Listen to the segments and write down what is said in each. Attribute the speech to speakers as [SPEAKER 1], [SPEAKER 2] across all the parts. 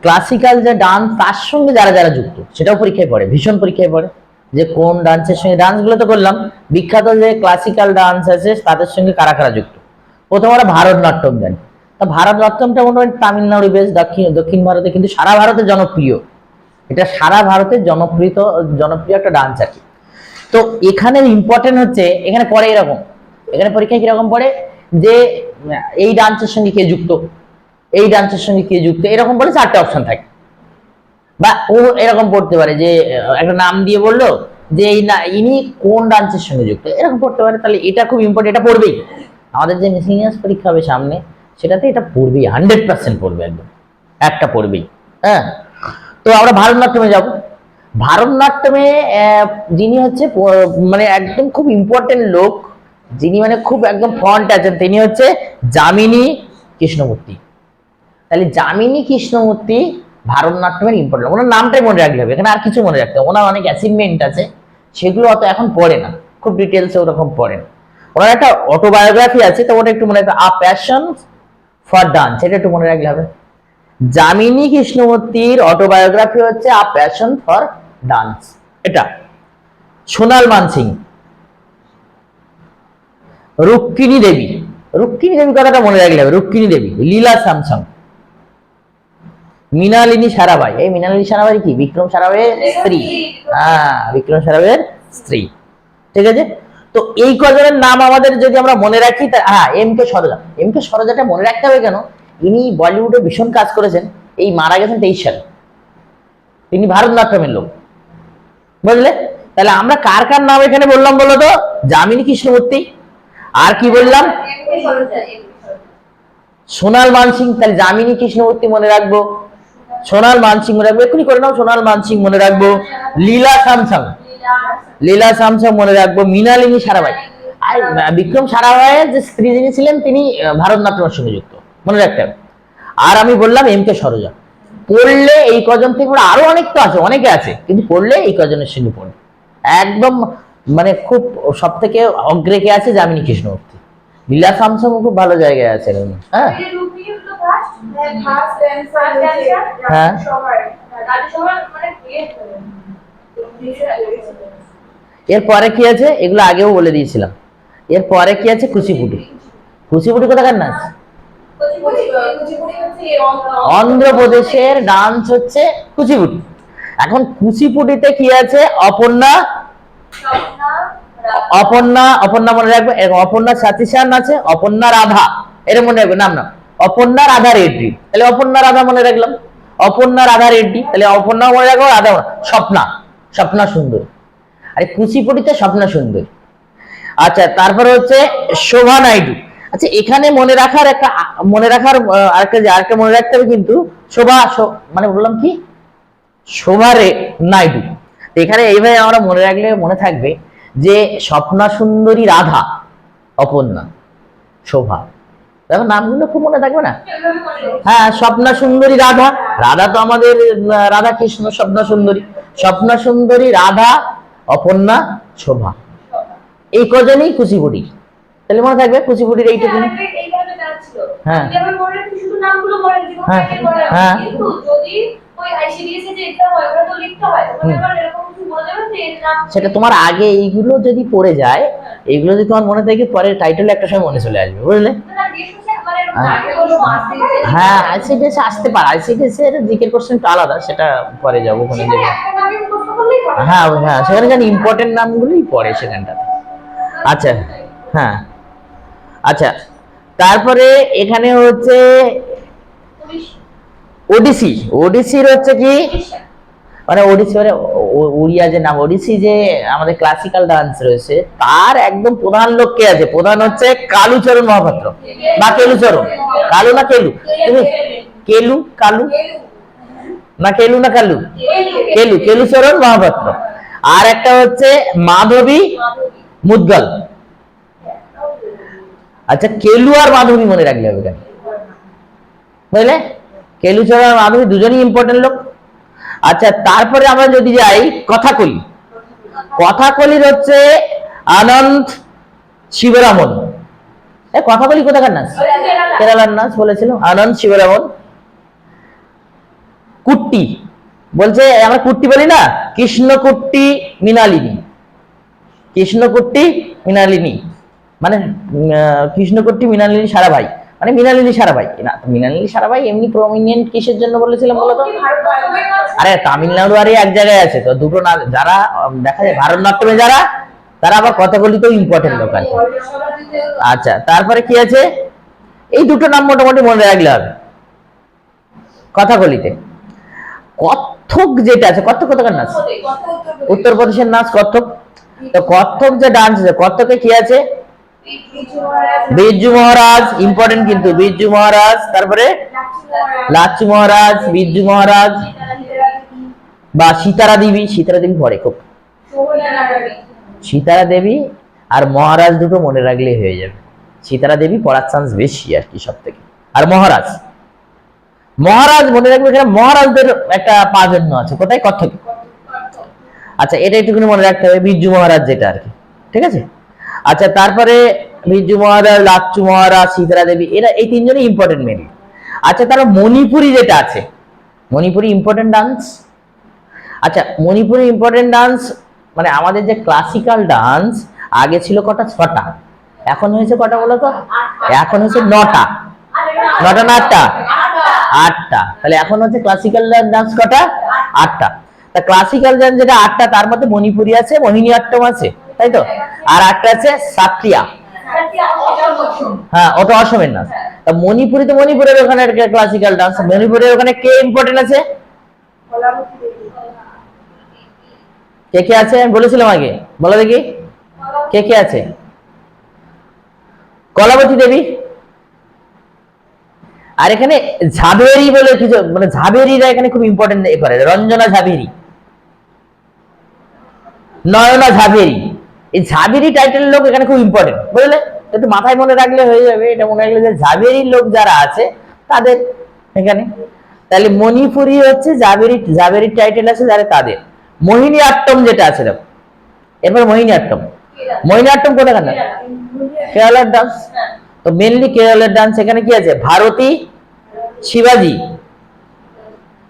[SPEAKER 1] Classical যে dance তার সঙ্গে যারা যারা যুক্ত সেটাও পরীক্ষায় পড়ে, ভীষণ পরীক্ষায় পড়ে, যে কোন ডান্সের সঙ্গে, ডান্সগুলো তো করলাম, বিখ্যাত যে ক্লাসিক্যাল ডান্স আছে তাদের সঙ্গে কারা কারা যুক্ত। প্রথম আমরা ভারতনাট্যম জানি, তা ভারতনাট্যমটা মোটামুটি তামিলনাড়ু বেশ, দক্ষিণ ভারতে, কিন্তু সারা ভারতে জনপ্রিয়, এটা সারা ভারতের জনপ্রিয় একটা ডান্স আর কি। তো এখানে ইম্পর্টেন্ট হচ্ছে, এখানে পড়ে এরকম, এখানে পরীক্ষায় কিরকম পড়ে যে এই ডান্সের সঙ্গে কে যুক্ত, এই ডান্সের সঙ্গে কে যুক্ত, এরকম বলে 4টে অপশন থাকে। বা ও এরকম পড়তে পারে যে একটা নাম দিয়ে বললো যে এই না ইনি কোন ডান্সের সঙ্গে যুক্ত, এরকম পড়তে পারে। তাহলে এটা খুব ইম্পর্টেন্ট, এটা পড়বেই। আমাদের যে মিসিনিয়াস পরীক্ষা হবে সামনে সেটাতে এটা পড়বেই, 100% পড়বে, একদম একটা পড়বেই। হ্যাঁ, তো আমরা ভারতনাট্যমে যাব। ভারতনাট্যমে যিনি হচ্ছে মানে একদম খুব ইম্পর্টেন্ট লোক, যিনি মানে খুব একদম ফ্রন্ট আছেন, তিনি হচ্ছে যামিনী কৃষ্ণমূর্তি। তাহলে যামিনী কৃষ্ণমূর্তি ভারতনাট্যমের ইম্পর্টেন্ট, ওনার নামটাই মনে রাখলে হবে, এখানে আর কিছু মনে রাখতে হবে। ওনার অনেক অ্যাচিভমেন্ট আছে, সেগুলো অত এখন পড়ে না, খুব ডিটেলসে ওরকম পড়ে না। ওনার একটা অটোবায়োগ্রাফি আছে, তো ওটা একটু মনে রাখতে, আ প্যাশন ফর ডান্স, এটা একটু মনে রাখলে হবে। যামিনী কৃষ্ণমূর্তির অটোবায়োগ্রাফি হচ্ছে আ প্যাশন ফর ডান্স, এটা। সোনাল মানসিং, রুক্মিণী দেবী, রুক্মিণী দেবী কথাটা মনে রাখলে হবে, রুক্মিণী দেবী। লীলা স্যামসং, মৃণালিনী সারাভাই, এই মৃণালিনী সারাভাই কি বিক্রম সারাভাইয়ের স্ত্রী, হ্যাঁ বিক্রম সারাভাইয়ের স্ত্রী, ঠিক আছে। তো এই কজনের নাম আমাদের যদি আমরা মনে রাখি, হ্যাঁ M K Saroja, M K সরোজাটা মনে রাখতে হবে কেন, ইনি বলিউডে ভীষণ কাজ করেছেন, এই মারা গেছেন 23 সালে, তিনি ভারতনাট্যমের লোক, বুঝলে। তাহলে আমরা কার কার নাম এখানে বললাম বলো তো, যামিনী কৃষ্ণমূর্তি, আর কি বললাম, সোনাল মানসিং। তাহলে যামিনী কৃষ্ণমূর্তি মনে রাখবো, সোনাল মানসিং মনে রাখবো, এক্ষুনি করে নাও, সোনাল মানসিং মনে রাখবো। লীলা স্যামসং, লীলা স্যামসং মনে রাখবো। মৃণালিনী সারাভাই, আর বিক্রম সারাভাইয়ের যে স্ত্রী যিনি ছিলেন তিনি ভারতনাট্যমের সঙ্গে যুক্ত, মনে রাখতে হবে। আর আমি বললাম এম কে সরোজা, পড়লে এই কজন থেকে আরো অনেক তো আছে, অনেকে আছে, কিন্তু পড়লে এই কজনের সঙ্গে পড়ে একদম, মানে খুব সব থেকে অগ্রে কে আছে, যামিনী কৃষ্ণমূর্তি। লীলা স্যামসং খুব ভালো জায়গায় আছে। হ্যাঁ হ্যাঁ, এরপরে কি আছে, এগুলো আগেও বলে দিয়েছিলাম। এরপরে কি আছে, কুচিপুটি। কুচিপুটি কোথাকার নাচ, অন্ধ্রপ্রদেশের ডান্স হচ্ছে কুচিপুটি। এখন কুচিপুটিতে কি আছে, অপর্ণা, অপর্ণা, অপর্ণা মনে রাখবে, অপর্ণা সাতিশান আছে, অপর্ণা রাধা, এটা মনে রাখবে নাম না, অপর্ণা রাধা রেড্ডি। তাহলে অপর্ণা রাধা মনে রাখলাম, অপর্ণা রাধা রেড্ডি, তাহলে অপর্ণা মনে রাখবো, রাধা স্বপ্না, স্বপ্না সুন্দর, আরে কুচিপুটিতে স্বপ্না সুন্দর। আচ্ছা, তারপরে হচ্ছে শোভা নাইডু। আচ্ছা, এখানে মনে রাখার আরেকটা মনে রাখতে হবে কিন্তু, শোভা মানে বললাম কি, শোভা নাইডু। এখানে এইভাবে আমরা মনে রাখলে মনে থাকবে যে স্বপ্না সুন্দরী রাধা, অপর্ণা, শোভা, দেখো নামগুলো খুব মনে থাকবে না। হ্যাঁ, স্বপ্না সুন্দরী রাধা, রাধা তো আমাদের রাধা কৃষ্ণ, স্বপ্না সুন্দরী, স্বপ্না সুন্দরী রাধা, অপর্ণা, শোভা, এই কজনই কুচিপুটি। তাহলে মনে থাকবে কুচিপুটির এইটুকু। হ্যাঁ হ্যাঁ, সেটা তোমার আগে এইগুলো যদি পড়ে যায়, এইগুলো যদি তোমার মনে থাকে, পরে টাইটেল একটা সময় মনে চলে আসবে, বুঝলে। হ্যাঁ, আইসিডিএস আসতে পারে, আইসিডিএস এর জিকের কোশ্চেনটা আলাদা, সেটা পরে যাবো ওখানে যাবো। হ্যাঁ হ্যাঁ, সেখানে যেন ইম্পর্টেন্ট নামগুলোই পড়ে সেখানটাতে। আচ্ছা হ্যাঁ, আচ্ছা, তারপরে এখানে হচ্ছে ওডিসি। ওডিসির হচ্ছে কি, মানে ওডিসি মানে উড়িয়া যে নাম, ওডিসি যে আমাদের ক্লাসিক্যাল ডান্স রয়েছে, তার একদম প্রধান লোক কে আছে, প্রধান হচ্ছে কালুচরণ মহাপাত্র বা কেলুচরণ, কালু না কেলু, তুমি কেলু, কালু না কেলু না কালু, কেলু, কেলুচরণ মহাপাত্র। আর একটা হচ্ছে মাধবী মুদগল। আচ্ছা, কেলু আর মাধবী মনে রাখলে হবে কেন, বুঝলে, কেলুচরণ আর মাধবী দুজনই ইম্পর্টেন্ট লোক। আচ্ছা, তারপরে আমরা যদি যাই কথাকলি, কথাকলির হচ্ছে আনন্দ শিবরামন। কথাকলি কোথাকার নাচ, কেরালার নাচ বলেছিলাম, আনন্দ শিবরামন। কুট্টি, বলছে আমরা কুট্টি বলি না, কৃষ্ণকুট্টি মৃণালিনী, কৃষ্ণকুট্টি মৃণালিনী মানে কৃষ্ণকুট্টি মৃণালিনী সারাভাই, মানে মৃণালিনী সারাভাই না, মৃণালিনী সারাভাই এমনি প্রমিনেন্ট কিসের জন্য বলেছিলাম বলতো? আরে তামিলনাড়ু আর এক জায়গায় আছে তো, দুটো না, যারা দেখা যায় ভারতনাট্যমে যারা, তারা আবার কথাগুলিতেও ইম্পর্টেন্ট লোক আছে। আচ্ছা, তারপরে কি আছে? এই দুটো নাম মোটামুটি মনে রাখলে হবে। কথাকলিতে কত্থক যেটা আছে, কত্থক কোথাকার নাচ? উত্তরপ্রদেশের নাচ কত্থক। তো কত্থক যে ডান্স আছে, কত্থকে কি আছে? বিরজু মহারাজ, ইম্পর্টেন্ট কিন্তু, বিরজু মহারাজ, তারপরে লাচ্ছু মহারাজ, বিরজু মহারাজ বা সীতারা দেবী, সীতারা দেবী পরে খুব, সীতারা দেবী আর মহারাজ দুটো মনে রাখলেই হয়ে যাবে। সীতারা দেবী পড়ার চান্স বেশি আর কি সব থেকে। আর মহারাজ, মহারাজ মনে রাখবে, এখানে মহারাজদের একটা প্রাধান্য আছে, কোথায়? কত্থকে। আচ্ছা, এটা একটুখানি মনে রাখতে হবে, বিরজু মহারাজ যেটা আর কি, ঠিক আছে। আচ্ছা, তারপরে বিরজু মহারাজ, লাচ্ছু মহারাজ, সীতারা দেবী, এরা এই তিনজনই ইম্পর্টেন্ট মেনলি। আচ্ছা, তারপর মণিপুরি যেটা আছে, মণিপুরি ইম্পর্টেন্ট ডান্স। আচ্ছা, মণিপুরি ইম্পর্টেন্ট ডান্স মানে আমাদের যে ক্লাসিক্যাল ডান্স আগে ছিল কটা? 6টা, এখন হয়েছে কটা বলো তো? এখন হয়েছে 9টা। 9টা না 8টা? 8টা। তাহলে এখন হচ্ছে ক্লাসিক্যাল ডান্স কটা? 8টা। তা ক্লাসিক্যাল ডান্স যেটা 8টা, তার মধ্যে মণিপুরি আছে, মোহিনীঅট্টম আছে, তাই তো? আর একটা আছে সাত্রিয়া, হ্যাঁ ওটা অসমের নাচ। তা মণিপুরি তো মণিপুরের ওখানে ক্লাসিক্যাল ডান্স, মণিপুরের ওখানে কে ইম্পর্টেন্ট আছে? কে কে আছে আমি বলেছিলাম আগে, বলো দেখি কে কে আছে? কলাবতী দেবী। আর এখানে ঝাবেরি বলে কিছু, মানে ঝাবেরিরা এখানে খুব ইম্পর্টেন্ট করে, রঞ্জনা ঝাবেরি, নয়না ঝাবেরি, এই ঝাবেরি টাইটেলের লোক এখানে খুব ইম্পর্টেন্ট, বুঝলে? একটু মাথায় মনে রাখলে হয়ে যাবে, এটা মনে রাখলে যে ঝাবেরির লোক যারা আছে তাদের এখানে। তাহলে মণিপুরি হচ্ছে ঝাবেরি, ঝাবেরির টাইটেল আছে যারা তাদের। মোহিনীঅট্টম যেটা আছে দেখো, এরপর মোহিনীঅট্টম, মোহিনীঅট্টম কোথাকার না? কেরালার ডান্স। তো মেনলি কেরালার ডান্স, এখানে কি আছে? ভারতী, শিবাজি,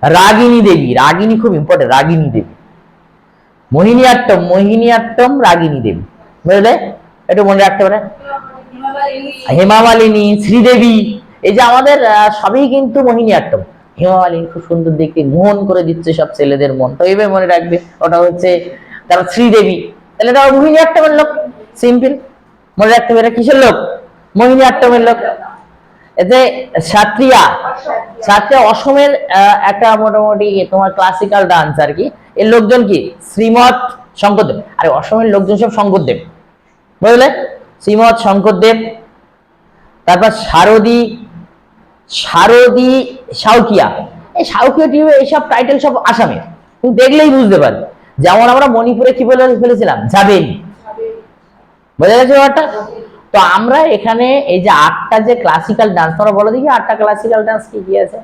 [SPEAKER 1] রাগিনী দেবী, রাগিনী খুব ইম্পর্টেন্ট, রাগিনী দেবী, মোহিনীঅট্টম, মোহিনীঅট্টম, রাগিনী দেবী, বুঝলে? একটু মনে রাখতে পারে। হেমা মালিনী, শ্রীদেবী, এই যে আমাদের সবই কিন্তু মোহিনীঅট্টম। হেমা মালিনী খুব সুন্দর দেখতে, মোহন করে দিচ্ছে সব ছেলেদের মন, তো এইভাবে মনে রাখবে ওটা হচ্ছে। তারপর শ্রীদেবী, তাহলে এটা মোহিনীঅট্টমের লোক, সিম্পল মনে রাখতে পারে। কিসের লোক? মোহিনীঅট্টমের লোক। এতে সাত্রিয়া, সাত্রিয়া অসমের একটা মোটামুটি তোমার ক্লাসিক্যাল ডান্স আর কি। এর লোকজন কি? শ্রীমৎ শঙ্করদেব। আরে অসমের লোকজন সব শঙ্করদেব, বুঝলে? শ্রীমৎ শঙ্করদেব। তারপর শারদী, শারদী সাউকিয়া, এই সাউকিয়া টিভি এইসব টাইটেল সব আসামের, তুমি দেখলেই বুঝতে পারবে। যেমন আমরা মণিপুরে কি বলে ফেলেছিলাম? ঝাবেরি, বোঝা গেছে ব্যাপারটা? তো আমরা এখানে এই যে 8টা যে ক্লাসিক্যাল ডান্স, তোমরা বলো দেখি 8টা ক্লাসিক্যাল ডান্স কি কি আছে?